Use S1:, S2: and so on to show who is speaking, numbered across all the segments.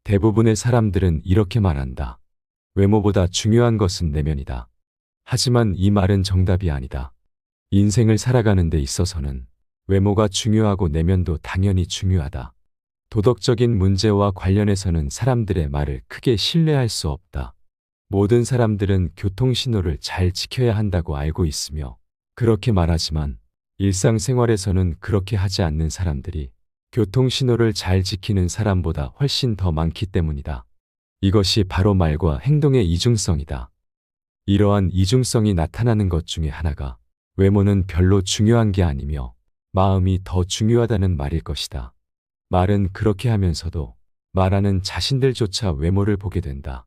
S1: 대부분의 사람들은 이렇게 말한다. 외모보다 중요한 것은 내면이다. 하지만 이 말은 정답이 아니다. 인생을 살아가는 데 있어서는 외모가 중요하고 내면도 당연히 중요하다. 도덕적인 문제와 관련해서는 사람들의 말을 크게 신뢰할 수 없다. 모든 사람들은 교통신호를 잘 지켜야 한다고 알고 있으며 그렇게 말하지만 일상생활에서는 그렇게 하지 않는 사람들이 교통신호를 잘 지키는 사람보다 훨씬 더 많기 때문이다. 이것이 바로 말과 행동의 이중성이다. 이러한 이중성이 나타나는 것 중에 하나가 외모는 별로 중요한 게 아니며 마음이 더 중요하다는 말일 것이다. 말은 그렇게 하면서도 말하는 자신들조차 외모를 보게 된다.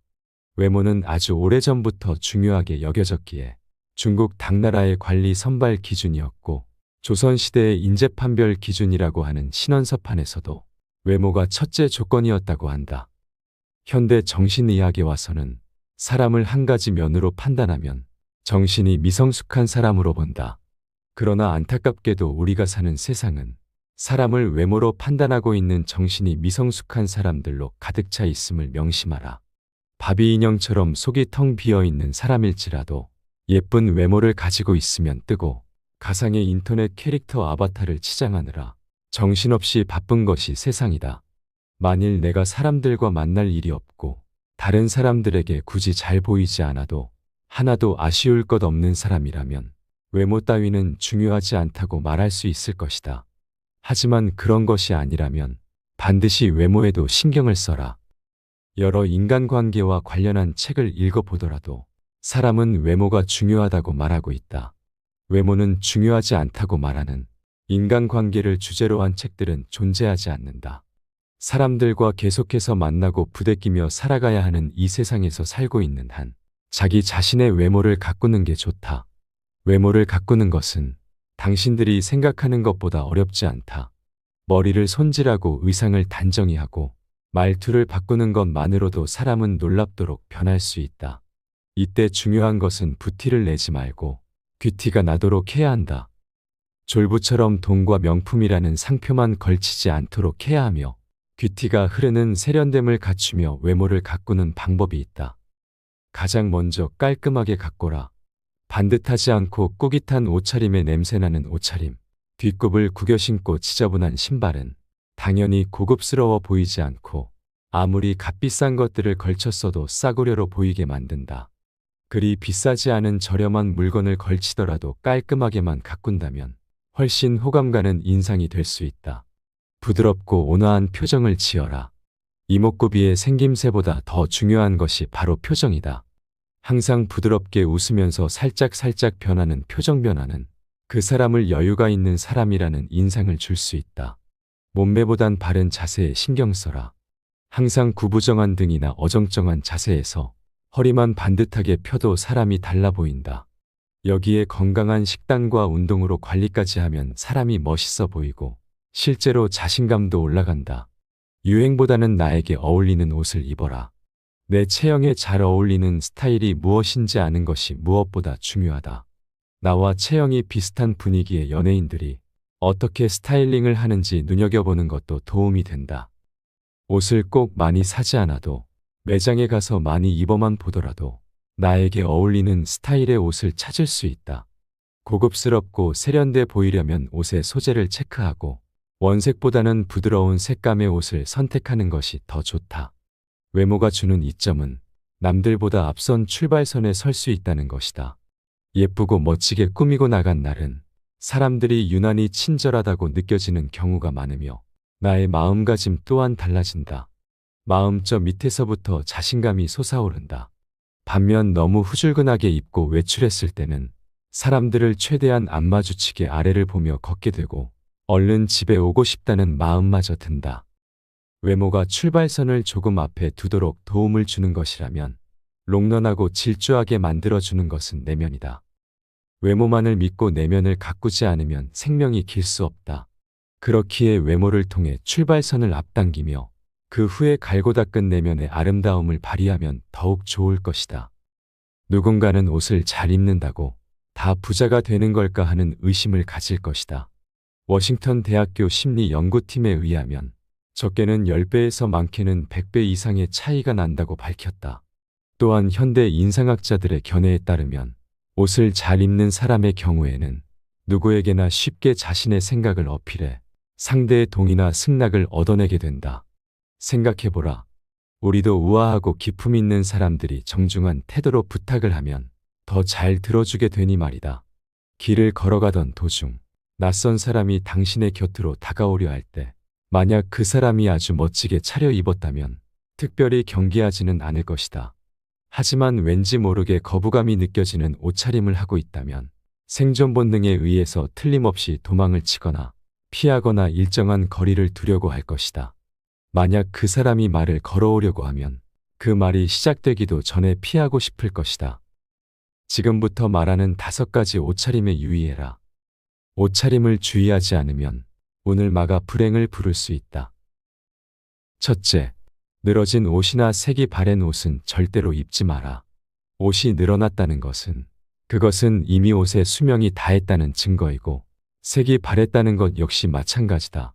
S1: 외모는 아주 오래전부터 중요하게 여겨졌기에 중국 당나라의 관리 선발 기준이었고 조선시대의 인재판별 기준이라고 하는 신원서판에서도 외모가 첫째 조건이었다고 한다. 현대 정신의학에 와서는 사람을 한 가지 면으로 판단하면 정신이 미성숙한 사람으로 본다. 그러나 안타깝게도 우리가 사는 세상은 사람을 외모로 판단하고 있는 정신이 미성숙한 사람들로 가득 차 있음을 명심하라. 바비 인형처럼 속이 텅 비어 있는 사람일지라도 예쁜 외모를 가지고 있으면 뜨고 가상의 인터넷 캐릭터 아바타를 치장하느라 정신없이 바쁜 것이 세상이다. 만일 내가 사람들과 만날 일이 없고 다른 사람들에게 굳이 잘 보이지 않아도 하나도 아쉬울 것 없는 사람이라면 외모 따위는 중요하지 않다고 말할 수 있을 것이다. 하지만 그런 것이 아니라면 반드시 외모에도 신경을 써라. 여러 인간관계와 관련한 책을 읽어보더라도 사람은 외모가 중요하다고 말하고 있다. 외모는 중요하지 않다고 말하는 인간관계를 주제로 한 책들은 존재하지 않는다. 사람들과 계속해서 만나고 부대끼며 살아가야 하는 이 세상에서 살고 있는 한 자기 자신의 외모를 가꾸는 게 좋다. 외모를 가꾸는 것은 당신들이 생각하는 것보다 어렵지 않다. 머리를 손질하고 의상을 단정히 하고 말투를 바꾸는 것만으로도 사람은 놀랍도록 변할 수 있다. 이때 중요한 것은 부티를 내지 말고 귀티가 나도록 해야 한다. 졸부처럼 돈과 명품이라는 상표만 걸치지 않도록 해야 하며 귀티가 흐르는 세련됨을 갖추며 외모를 가꾸는 방법이 있다. 가장 먼저 깔끔하게 가꿔라. 반듯하지 않고 꾸깃한 옷차림에 냄새나는 옷차림, 뒷굽을 구겨 신고 지저분한 신발은 당연히 고급스러워 보이지 않고 아무리 값비싼 것들을 걸쳤어도 싸구려로 보이게 만든다. 그리 비싸지 않은 저렴한 물건을 걸치더라도 깔끔하게만 가꾼다면 훨씬 호감 가는 인상이 될 수 있다. 부드럽고 온화한 표정을 지어라. 이목구비의 생김새보다 더 중요한 것이 바로 표정이다. 항상 부드럽게 웃으면서 살짝살짝 변하는 표정 변화는 그 사람을 여유가 있는 사람이라는 인상을 줄 수 있다. 몸매보단 바른 자세에 신경 써라. 항상 구부정한 등이나 어정쩡한 자세에서 허리만 반듯하게 펴도 사람이 달라 보인다. 여기에 건강한 식단과 운동으로 관리까지 하면 사람이 멋있어 보이고 실제로 자신감도 올라간다. 유행보다는 나에게 어울리는 옷을 입어라. 내 체형에 잘 어울리는 스타일이 무엇인지 아는 것이 무엇보다 중요하다. 나와 체형이 비슷한 분위기의 연예인들이 어떻게 스타일링을 하는지 눈여겨보는 것도 도움이 된다. 옷을 꼭 많이 사지 않아도 매장에 가서 많이 입어만 보더라도 나에게 어울리는 스타일의 옷을 찾을 수 있다. 고급스럽고 세련돼 보이려면 옷의 소재를 체크하고 원색보다는 부드러운 색감의 옷을 선택하는 것이 더 좋다. 외모가 주는 이점은 남들보다 앞선 출발선에 설 수 있다는 것이다. 예쁘고 멋지게 꾸미고 나간 날은 사람들이 유난히 친절하다고 느껴지는 경우가 많으며 나의 마음가짐 또한 달라진다. 마음 저 밑에서부터 자신감이 솟아오른다. 반면 너무 후줄근하게 입고 외출했을 때는 사람들을 최대한 안 마주치게 아래를 보며 걷게 되고 얼른 집에 오고 싶다는 마음마저 든다. 외모가 출발선을 조금 앞에 두도록 도움을 주는 것이라면 롱런하고 질주하게 만들어주는 것은 내면이다. 외모만을 믿고 내면을 가꾸지 않으면 생명이 길 수 없다. 그렇기에 외모를 통해 출발선을 앞당기며 그 후에 갈고 닦은 내면의 아름다움을 발휘하면 더욱 좋을 것이다. 누군가는 옷을 잘 입는다고 다 부자가 되는 걸까 하는 의심을 가질 것이다. 워싱턴 대학교 심리연구팀에 의하면 적게는 10배에서 많게는 100배 이상의 차이가 난다고 밝혔다. 또한 현대 인상학자들의 견해에 따르면 옷을 잘 입는 사람의 경우에는 누구에게나 쉽게 자신의 생각을 어필해 상대의 동의나 승낙을 얻어내게 된다. 생각해보라. 우리도 우아하고 기품 있는 사람들이 정중한 태도로 부탁을 하면 더 잘 들어주게 되니 말이다. 길을 걸어가던 도중 낯선 사람이 당신의 곁으로 다가오려 할 때 만약 그 사람이 아주 멋지게 차려입었다면 특별히 경계하지는 않을 것이다. 하지만 왠지 모르게 거부감이 느껴지는 옷차림을 하고 있다면 생존 본능에 의해서 틀림없이 도망을 치거나 피하거나 일정한 거리를 두려고 할 것이다. 만약 그 사람이 말을 걸어오려고 하면 그 말이 시작되기도 전에 피하고 싶을 것이다. 지금부터 말하는 5가지 옷차림에 유의해라. 옷차림을 주의하지 않으면 운을 막아 불행을 부를 수 있다. 첫째, 늘어진 옷이나 색이 바랜 옷은 절대로 입지 마라. 옷이 늘어났다는 것은 그것은 이미 옷의 수명이 다했다는 증거이고 색이 바랬다는 것 역시 마찬가지다.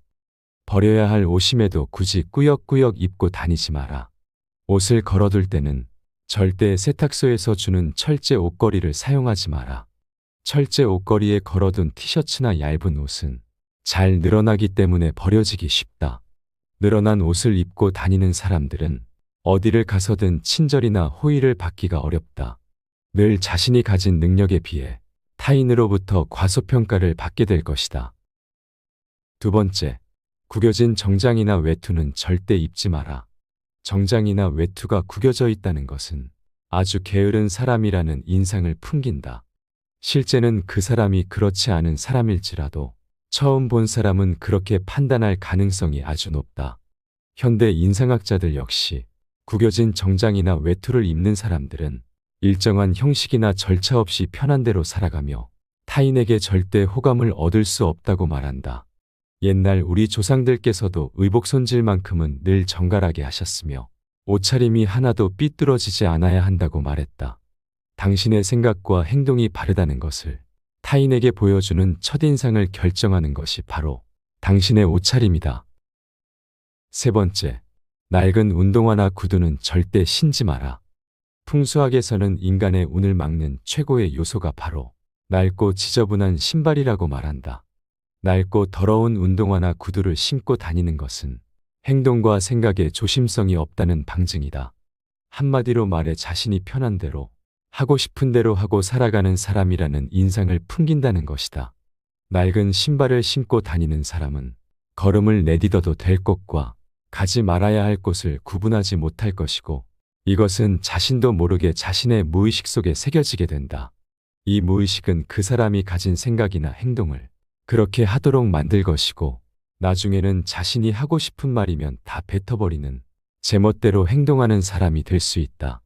S1: 버려야 할 옷임에도 굳이 꾸역꾸역 입고 다니지 마라. 옷을 걸어둘 때는 절대 세탁소에서 주는 철제 옷걸이를 사용하지 마라. 철제 옷걸이에 걸어둔 티셔츠나 얇은 옷은 잘 늘어나기 때문에 버려지기 쉽다. 늘어난 옷을 입고 다니는 사람들은 어디를 가서든 친절이나 호의를 받기가 어렵다. 늘 자신이 가진 능력에 비해 타인으로부터 과소평가를 받게 될 것이다. 두 번째, 구겨진 정장이나 외투는 절대 입지 마라. 정장이나 외투가 구겨져 있다는 것은 아주 게으른 사람이라는 인상을 풍긴다. 실제는 그 사람이 그렇지 않은 사람일지라도 처음 본 사람은 그렇게 판단할 가능성이 아주 높다. 현대 인상학자들 역시 구겨진 정장이나 외투를 입는 사람들은 일정한 형식이나 절차 없이 편한 대로 살아가며 타인에게 절대 호감을 얻을 수 없다고 말한다. 옛날 우리 조상들께서도 의복 손질만큼은 늘 정갈하게 하셨으며 옷차림이 하나도 삐뚤어지지 않아야 한다고 말했다. 당신의 생각과 행동이 바르다는 것을 타인에게 보여주는 첫인상을 결정하는 것이 바로 당신의 옷차림이다. 세 번째, 낡은 운동화나 구두는 절대 신지 마라. 풍수학에서는 인간의 운을 막는 최고의 요소가 바로 낡고 지저분한 신발이라고 말한다. 낡고 더러운 운동화나 구두를 신고 다니는 것은 행동과 생각에 조심성이 없다는 방증이다. 한마디로 말해 자신이 편한 대로 하고 싶은 대로 하고 살아가는 사람이라는 인상을 풍긴다는 것이다. 낡은 신발을 신고 다니는 사람은 걸음을 내딛어도 될 곳과 가지 말아야 할 곳을 구분하지 못할 것이고 이것은 자신도 모르게 자신의 무의식 속에 새겨지게 된다. 이 무의식은 그 사람이 가진 생각이나 행동을 그렇게 하도록 만들 것이고 나중에는 자신이 하고 싶은 말이면 다 뱉어버리는 제멋대로 행동하는 사람이 될 수 있다.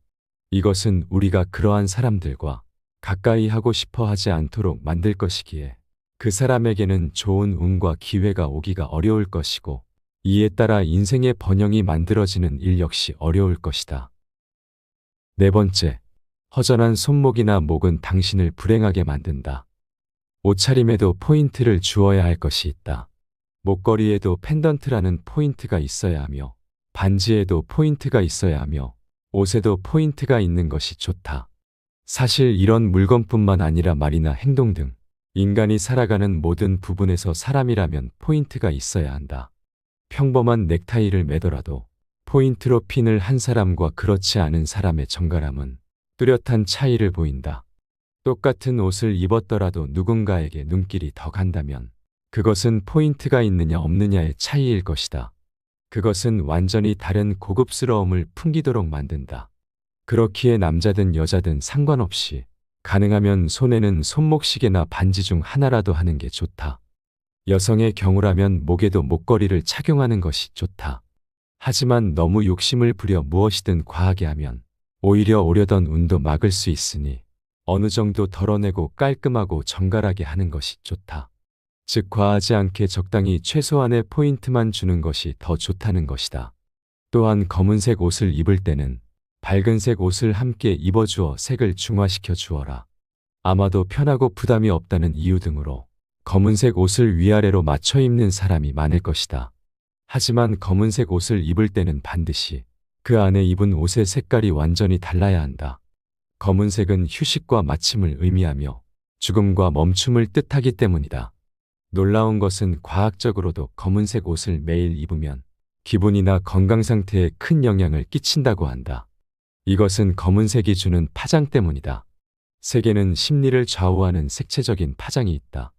S1: 이것은 우리가 그러한 사람들과 가까이 하고 싶어 하지 않도록 만들 것이기에 그 사람에게는 좋은 운과 기회가 오기가 어려울 것이고 이에 따라 인생의 번영이 만들어지는 일 역시 어려울 것이다. 네 번째, 허전한 손목이나 목은 당신을 불행하게 만든다. 옷차림에도 포인트를 주어야 할 것이 있다. 목걸이에도 펜던트라는 포인트가 있어야 하며 반지에도 포인트가 있어야 하며 옷에도 포인트가 있는 것이 좋다. 사실 이런 물건뿐만 아니라 말이나 행동 등 인간이 살아가는 모든 부분에서 사람이라면 포인트가 있어야 한다. 평범한 넥타이를 매더라도 포인트로 핀을 한 사람과 그렇지 않은 사람의 정갈함은 뚜렷한 차이를 보인다. 똑같은 옷을 입었더라도 누군가에게 눈길이 더 간다면 그것은 포인트가 있느냐 없느냐의 차이일 것이다. 그것은 완전히 다른 고급스러움을 풍기도록 만든다. 그렇기에 남자든 여자든 상관없이 가능하면 손에는 손목시계나 반지 중 하나라도 하는 게 좋다. 여성의 경우라면 목에도 목걸이를 착용하는 것이 좋다. 하지만 너무 욕심을 부려 무엇이든 과하게 하면 오히려 오려던 운도 막을 수 있으니 어느 정도 덜어내고 깔끔하고 정갈하게 하는 것이 좋다. 즉 과하지 않게 적당히 최소한의 포인트만 주는 것이 더 좋다는 것이다. 또한 검은색 옷을 입을 때는 밝은색 옷을 함께 입어주어 색을 중화시켜 주어라. 아마도 편하고 부담이 없다는 이유 등으로 검은색 옷을 위아래로 맞춰 입는 사람이 많을 것이다. 하지만 검은색 옷을 입을 때는 반드시 그 안에 입은 옷의 색깔이 완전히 달라야 한다. 검은색은 휴식과 마침을 의미하며 죽음과 멈춤을 뜻하기 때문이다. 놀라운 것은 과학적으로도 검은색 옷을 매일 입으면 기분이나 건강 상태에 큰 영향을 끼친다고 한다. 이것은 검은색이 주는 파장 때문이다. 색에는 심리를 좌우하는 색채적인 파장이 있다.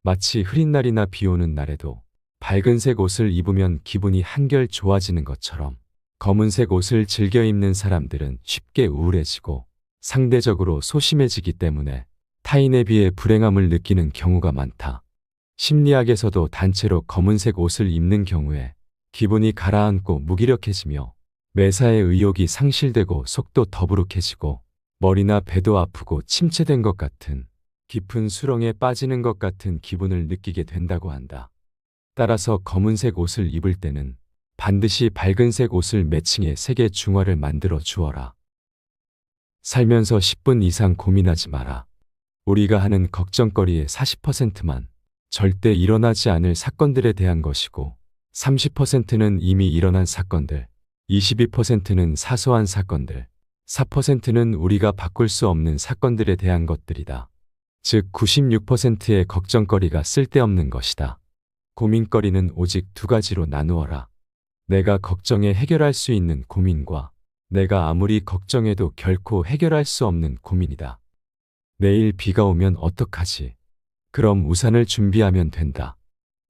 S1: 마치 흐린 날이나 비 오는 날에도 밝은색 옷을 입으면 기분이 한결 좋아지는 것처럼 검은색 옷을 즐겨 입는 사람들은 쉽게 우울해지고 상대적으로 소심해지기 때문에 타인에 비해 불행함을 느끼는 경우가 많다. 심리학에서도 단체로 검은색 옷을 입는 경우에 기분이 가라앉고 무기력해지며 매사에 의욕이 상실되고 속도 더부룩해지고 머리나 배도 아프고 침체된 것 같은 깊은 수렁에 빠지는 것 같은 기분을 느끼게 된다고 한다. 따라서 검은색 옷을 입을 때는 반드시 밝은색 옷을 매칭해 색의 중화를 만들어 주어라. 살면서 10분 이상 고민하지 마라. 우리가 하는 걱정거리의 40%만 절대 일어나지 않을 사건들에 대한 것이고 30%는 이미 일어난 사건들, 22%는 사소한 사건들, 4%는 우리가 바꿀 수 없는 사건들에 대한 것들이다. 즉 96%의 걱정거리가 쓸데없는 것이다. 고민거리는 오직 두 가지로 나누어라. 내가 걱정해 해결할 수 있는 고민과 내가 아무리 걱정해도 결코 해결할 수 없는 고민이다. 내일 비가 오면 어떡하지? 그럼 우산을 준비하면 된다.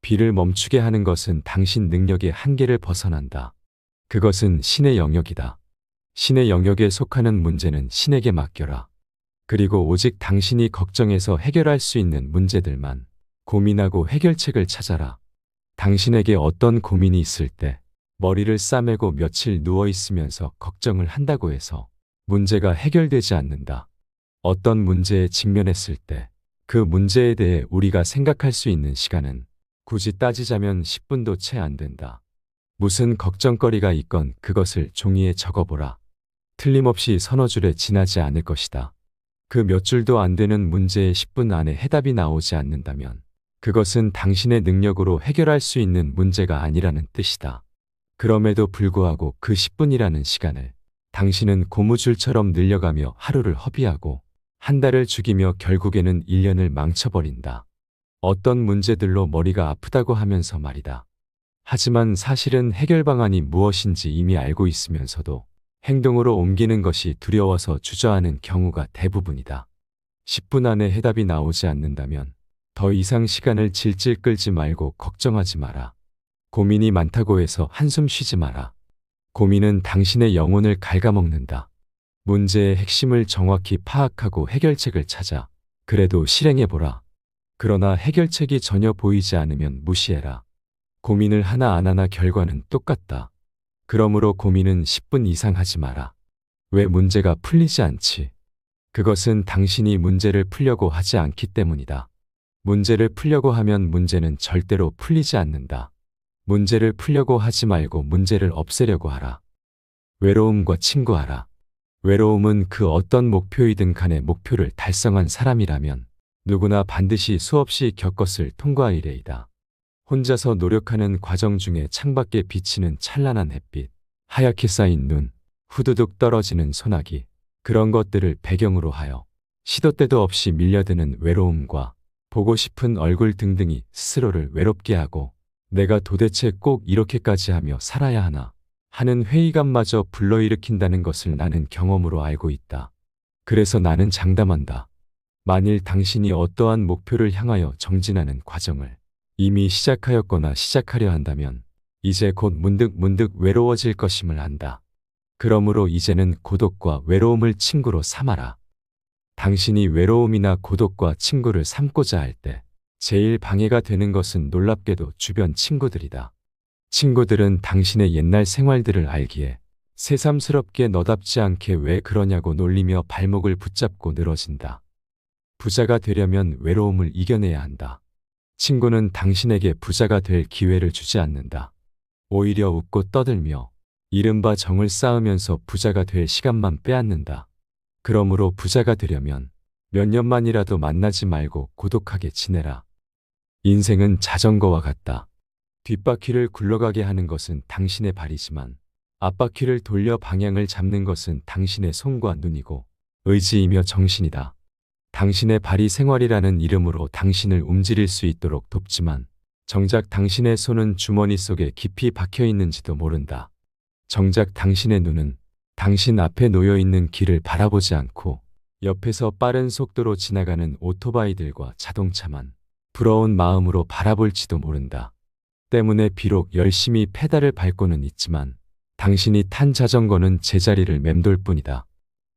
S1: 비를 멈추게 하는 것은 당신 능력의 한계를 벗어난다. 그것은 신의 영역이다. 신의 영역에 속하는 문제는 신에게 맡겨라. 그리고 오직 당신이 걱정해서 해결할 수 있는 문제들만 고민하고 해결책을 찾아라. 당신에게 어떤 고민이 있을 때 머리를 싸매고 며칠 누워 있으면서 걱정을 한다고 해서 문제가 해결되지 않는다. 어떤 문제에 직면했을 때 그 문제에 대해 우리가 생각할 수 있는 시간은 굳이 따지자면 10분도 채 안 된다. 무슨 걱정거리가 있건 그것을 종이에 적어보라. 틀림없이 서너 줄에 지나지 않을 것이다. 그 몇 줄도 안 되는 문제에 10분 안에 해답이 나오지 않는다면 그것은 당신의 능력으로 해결할 수 있는 문제가 아니라는 뜻이다. 그럼에도 불구하고 그 10분이라는 시간을 당신은 고무줄처럼 늘려가며 하루를 허비하고 한 달을 죽이며 결국에는 1년을 망쳐버린다. 어떤 문제들로 머리가 아프다고 하면서 말이다. 하지만 사실은 해결 방안이 무엇인지 이미 알고 있으면서도 행동으로 옮기는 것이 두려워서 주저하는 경우가 대부분이다. 10분 안에 해답이 나오지 않는다면 더 이상 시간을 질질 끌지 말고 걱정하지 마라. 고민이 많다고 해서 한숨 쉬지 마라. 고민은 당신의 영혼을 갉아먹는다. 문제의 핵심을 정확히 파악하고 해결책을 찾아 그래도 실행해보라. 그러나 해결책이 전혀 보이지 않으면 무시해라. 고민을 하나 안 하나 결과는 똑같다. 그러므로 고민은 10분 이상 하지 마라. 왜 문제가 풀리지 않지? 그것은 당신이 문제를 풀려고 하지 않기 때문이다. 문제를 풀려고 하면 문제는 절대로 풀리지 않는다. 문제를 풀려고 하지 말고 문제를 없애려고 하라. 외로움과 친구하라. 외로움은 그 어떤 목표이든 간에 목표를 달성한 사람이라면 누구나 반드시 수없이 겪었을 통과이래이다. 혼자서 노력하는 과정 중에 창밖에 비치는 찬란한 햇빛, 하얗게 쌓인 눈, 후두둑 떨어지는 소나기, 그런 것들을 배경으로 하여 시도 때도 없이 밀려드는 외로움과 보고 싶은 얼굴 등등이 스스로를 외롭게 하고 내가 도대체 꼭 이렇게까지 하며 살아야 하나 하는 회의감마저 불러일으킨다는 것을 나는 경험으로 알고 있다. 그래서 나는 장담한다. 만일 당신이 어떠한 목표를 향하여 정진하는 과정을 이미 시작하였거나 시작하려 한다면 이제 곧 문득 외로워질 것임을 안다. 그러므로 이제는 고독과 외로움을 친구로 삼아라. 당신이 외로움이나 고독과 친구를 삼고자 할 때 제일 방해가 되는 것은 놀랍게도 주변 친구들이다. 친구들은 당신의 옛날 생활들을 알기에 새삼스럽게 너답지 않게 왜 그러냐고 놀리며 발목을 붙잡고 늘어진다. 부자가 되려면 외로움을 이겨내야 한다. 친구는 당신에게 부자가 될 기회를 주지 않는다. 오히려 웃고 떠들며 이른바 정을 쌓으면서 부자가 될 시간만 빼앗는다. 그러므로 부자가 되려면 몇 년만이라도 만나지 말고 고독하게 지내라. 인생은 자전거와 같다. 뒷바퀴를 굴러가게 하는 것은 당신의 발이지만 앞바퀴를 돌려 방향을 잡는 것은 당신의 손과 눈이고 의지이며 정신이다. 당신의 발이 생활이라는 이름으로 당신을 움직일 수 있도록 돕지만 정작 당신의 손은 주머니 속에 깊이 박혀 있는지도 모른다. 정작 당신의 눈은 당신 앞에 놓여 있는 길을 바라보지 않고 옆에서 빠른 속도로 지나가는 오토바이들과 자동차만 부러운 마음으로 바라볼지도 모른다. 때문에 비록 열심히 페달을 밟고는 있지만 당신이 탄 자전거는 제자리를 맴돌 뿐이다.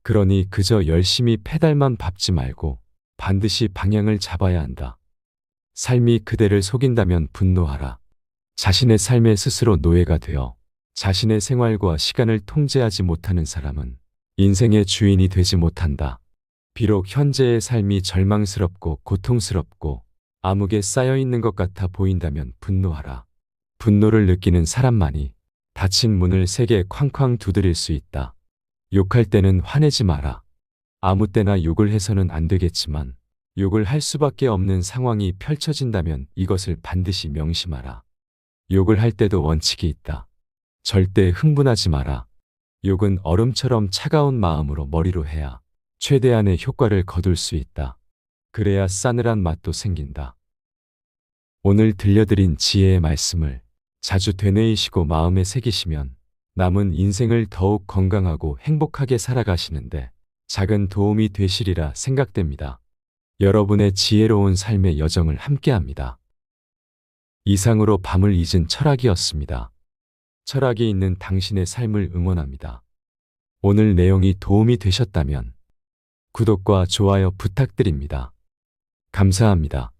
S1: 그러니 그저 열심히 페달만 밟지 말고 반드시 방향을 잡아야 한다. 삶이 그대를 속인다면 분노하라. 자신의 삶에 스스로 노예가 되어 자신의 생활과 시간을 통제하지 못하는 사람은 인생의 주인이 되지 못한다. 비록 현재의 삶이 절망스럽고 고통스럽고 암흑에 쌓여 있는 것 같아 보인다면 분노하라. 분노를 느끼는 사람만이 닫힌 문을 세게 쾅쾅 두드릴 수 있다. 욕할 때는 화내지 마라. 아무 때나 욕을 해서는 안 되겠지만 욕을 할 수밖에 없는 상황이 펼쳐진다면 이것을 반드시 명심하라. 욕을 할 때도 원칙이 있다. 절대 흥분하지 마라. 욕은 얼음처럼 차가운 마음으로 머리로 해야 최대한의 효과를 거둘 수 있다. 그래야 싸늘한 맛도 생긴다. 오늘 들려드린 지혜의 말씀을 자주 되뇌이시고 마음에 새기시면 남은 인생을 더욱 건강하고 행복하게 살아가시는데 작은 도움이 되시리라 생각됩니다. 여러분의 지혜로운 삶의 여정을 함께합니다. 이상으로 밤을 잊은 철학이었습니다. 철학이 있는 당신의 삶을 응원합니다. 오늘 내용이 도움이 되셨다면 구독과 좋아요 부탁드립니다. 감사합니다.